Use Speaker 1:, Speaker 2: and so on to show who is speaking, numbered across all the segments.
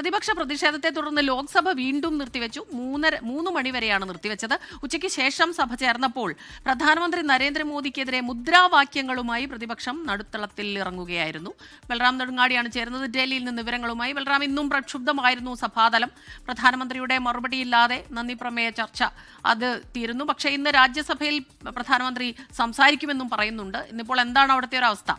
Speaker 1: പ്രതിപക്ഷ പ്രതിഷേധത്തെ തുടർന്ന് ലോക്സഭ വീണ്ടും നിർത്തിവെച്ചു. 3 മണിവരെയാണ് നിർത്തിവെച്ചത്. ഉച്ചയ്ക്ക് ശേഷം സഭ ചേർന്നപ്പോൾ പ്രധാനമന്ത്രി നരേന്ദ്രമോദിക്കെതിരെ മുദ്രാവാക്യങ്ങളുമായി പ്രതിപക്ഷം നടുത്തളത്തിൽ ഇറങ്ങുകയായിരുന്നു. ബൽറാം നെടുങ്ങാടിയാണ് ചേരുന്നത് ഡൽഹിയിൽ നിന്ന് വിവരങ്ങളുമായി. ബൽറാം, ഇന്നും പ്രക്ഷുബ്ധമായിരുന്നു സഭാതലം. പ്രധാനമന്ത്രിയുടെ മറുപടിയില്ലാതെ നന്ദിപ്രമേയ ചർച്ച അത് തീരുന്നു. പക്ഷേ ഇന്ന് രാജ്യസഭയിൽ പ്രധാനമന്ത്രി സംസാരിക്കുമെന്നും പറയുന്നുണ്ട്. ഇന്നിപ്പോൾ എന്താണ് അവിടുത്തെ ഒരു അവസ്ഥ?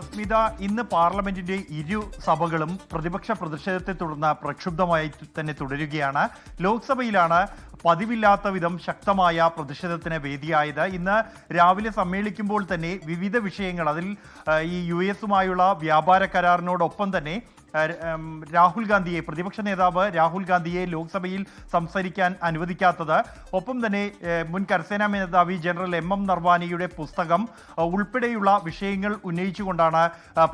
Speaker 2: സ്മിത, ഇന്ന് പാർലമെന്റിന്റെ ഇരു സഭകളും പ്രതിപക്ഷ പ്രതിഷേധത്തെ തുടർന്ന് പ്രക്ഷുബ്ധമായി തന്നെ തുടരുകയാണ്. ലോക്സഭയിലാണ് പതിവില്ലാത്ത വിധം ശക്തമായ പ്രതിഷേധത്തിന് വേദിയായത്. ഇന്ന് രാവിലെ സമ്മേളിക്കുമ്പോൾ തന്നെ വിവിധ വിഷയങ്ങൾ, അതിൽ ഈ US-ഉമായുള്ള വ്യാപാര കരാറിനോടൊപ്പം തന്നെ രാഹുൽ ഗാന്ധിയെ, പ്രതിപക്ഷ നേതാവ് രാഹുൽ ഗാന്ധിയെ ലോക്സഭയിൽ സംസാരിക്കാൻ അനുവദിക്കാത്തത്, ഒപ്പം തന്നെ മുൻ കരസേനാ മേധാവി ജനറൽ MM നർവാനിയുടെ പുസ്തകം ഉൾപ്പെടെയുള്ള വിഷയങ്ങൾ ഉന്നയിച്ചുകൊണ്ടാണ്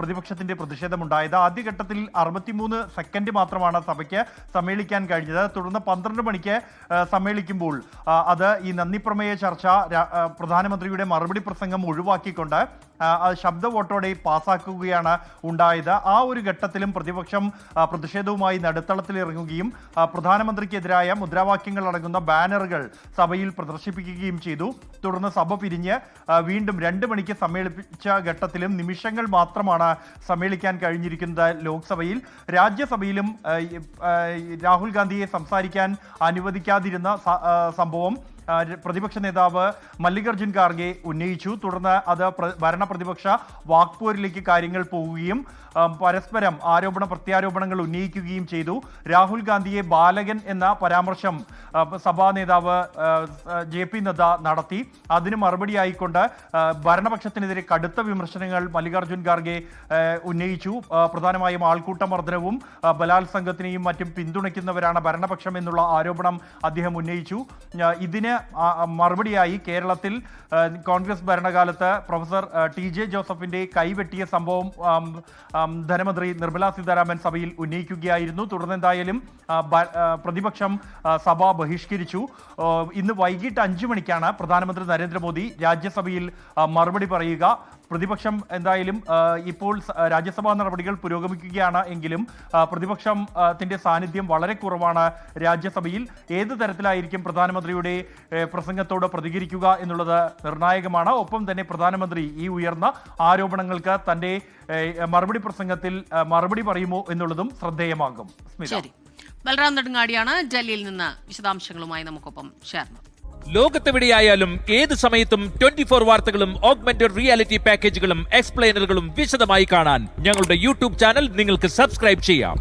Speaker 2: പ്രതിപക്ഷത്തിന്റെ പ്രതിഷേധമുണ്ടായത്. ആദ്യഘട്ടത്തിൽ 63 സെക്കൻഡ് മാത്രമാണ് സഭയ്ക്ക് സമ്മേളിക്കാൻ കഴിഞ്ഞത്. തുടർന്ന് 12 മണിക്ക് സമ്മേളിക്കുമ്പോൾ അത് ഈ നന്ദിപ്രമേയ ചർച്ച, പ്രധാനമന്ത്രിയുടെ മറുപടി പ്രസംഗം ഒഴിവാക്കിക്കൊണ്ട് ശബ്ദ വോട്ടോടെ പാസാക്കുകയാണ് ഉണ്ടായത്. ആ ഒരു ഘട്ടത്തിലും പ്രതിപക്ഷം പ്രതിഷേധവുമായി നടുത്തളത്തിൽ ഇറങ്ങുകയും പ്രധാനമന്ത്രിക്കെതിരായ മുദ്രാവാക്യങ്ങൾ അടങ്ങുന്ന ബാനറുകൾ സഭയിൽ പ്രദർശിപ്പിക്കുകയും ചെയ്തു. തുടർന്ന് സഭ പിരിഞ്ഞ് വീണ്ടും 2 മണിക്ക് സമ്മേളിപ്പിച്ച ഘട്ടത്തിലും നിമിഷങ്ങൾ മാത്രമാണ് സമ്മേളിക്കാൻ കഴിഞ്ഞിരിക്കുന്നത് ലോക്സഭയിൽ. രാജ്യസഭയിലും രാഹുൽ ഗാന്ധിയെ സംസാരിക്കാൻ അനുവദിക്കാതിരുന്ന സംഭവം പ്രതിപക്ഷ നേതാവ് മല്ലികാർജുൻ ഖാർഗെ ഉന്നയിച്ചു. തുടർന്ന് അത് ഭരണപ്രതിപക്ഷ വാക്പോരിലേക്ക് കാര്യങ്ങൾ പോവുകയും പരസ്പരം ആരോപണ പ്രത്യാരോപണങ്ങൾ ഉന്നയിക്കുകയും ചെയ്തു. രാഹുൽ ഗാന്ധിയെ ബാലകൻ എന്ന പരാമർശം സഭാ നേതാവ് JP നദ്ദ നടത്തി. അതിന് മറുപടിയായിക്കൊണ്ട് ഭരണപക്ഷത്തിനെതിരെ കടുത്ത വിമർശനങ്ങൾ മല്ലികാർജുൻ ഖാർഗെ ഉന്നയിച്ചു. പ്രധാനമായും ആൾക്കൂട്ട മർദ്ദനവും ബലാത്സംഗത്തിനെയും മറ്റും പിന്തുണയ്ക്കുന്നവരാണ് ഭരണപക്ഷം എന്നുള്ള ആരോപണം അദ്ദേഹം ഉന്നയിച്ചു. ഇതിന് മറുപടിയായി കേരളത്തിൽ കോൺഗ്രസ് ഭരണകാലത്ത് പ്രൊഫസർ TJ ജോസഫിന്റെ കൈവെട്ടിയ സംഭവം ധനമന്ത്രി നിർമ്മലാ സീതാരാമൻ സഭയിൽ ഉന്നയിക്കുകയായിരുന്നു. തുടർന്ന് എന്തായാലും പ്രതിപക്ഷം സഭ ബഹിഷ്കരിച്ചു. ഇന്ന് വൈകിട്ട് 5 മണിക്കാണ് പ്രധാനമന്ത്രി നരേന്ദ്രമോദി രാജ്യസഭയിൽ മറുപടി പറയുക. പ്രതിപക്ഷം എന്തായാലും ഇപ്പോൾ രാജ്യസഭാ നടപടികൾ പുരോഗമിക്കുകയാണ് എങ്കിലും പ്രതിപക്ഷത്തിന്റെ സാന്നിധ്യം വളരെ കുറവാണ് രാജ്യസഭയിൽ. ഏത് തരത്തിലായിരിക്കും പ്രധാനമന്ത്രിയുടെ പ്രസംഗത്തോട് പ്രതികരിക്കുക എന്നുള്ളത് നിർണായകമാണ്. ഒപ്പം തന്നെ പ്രധാനമന്ത്രി ഈ ഉയർന്ന ആരോപണങ്ങൾക്ക് തന്റെ മറുപടി പ്രസംഗത്തിൽ മറുപടി പറയുമോ എന്നുള്ളതും ശ്രദ്ധേയമാകും.
Speaker 1: ബൽറാം നെടുങ്ങാടിയാണ് ഡൽഹിയിൽ നിന്ന് വിശദാംശങ്ങളുമായി നമുക്കൊപ്പം ചേർന്നത്.
Speaker 3: ലോകത്തെവിടെയായാലും ഏത് സമയത്തും 24 വാർത്തകളും ഓഗ്മെന്റഡ് റിയാലിറ്റി പാക്കേജുകളും എക്സ്പ്ലെയിനറുകളും വിശദമായി കാണാൻ ഞങ്ങളുടെ YouTube ചാനൽ നിങ്ങൾക്ക് സബ്സ്ക്രൈബ് ചെയ്യാം.